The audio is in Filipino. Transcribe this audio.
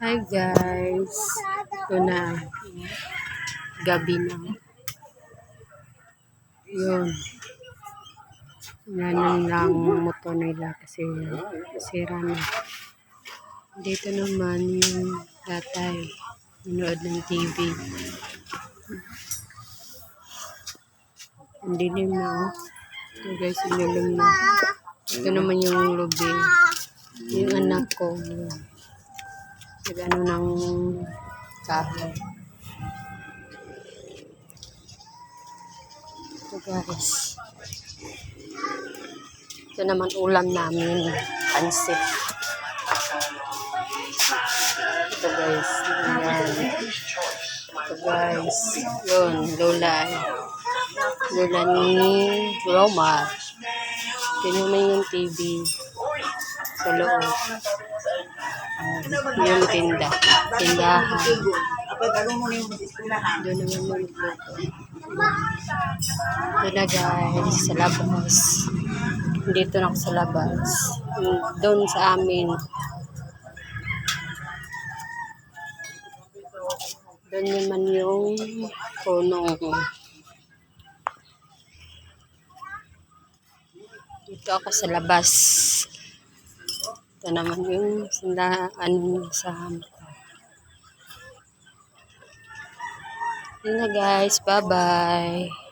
Hi guys, ito na, gabi na. Yun, yan lang motor nila kasi sira na. Dito naman yung tatay, nanood ng TV. Hindi din na, ito guys, ininom na. Ito naman yung lobby, yung anak ko. Nag-ano ng kahoy. Ito guys. Ito naman ulam namin. Pansit. Ito guys. Ayan. Ito guys. Yun. Lola. Lola ni Roma. Ito naman yung TV. Sa loob. Yung tinda. Tindahan. Doon naman yung luto. Ito na guys, sa labas. Dito na ako sa labas. Doon sa amin. Doon naman yung puno. Dito ako sa labas. Ito naman yung sandaan sa hampa. Yun na guys, bye-bye.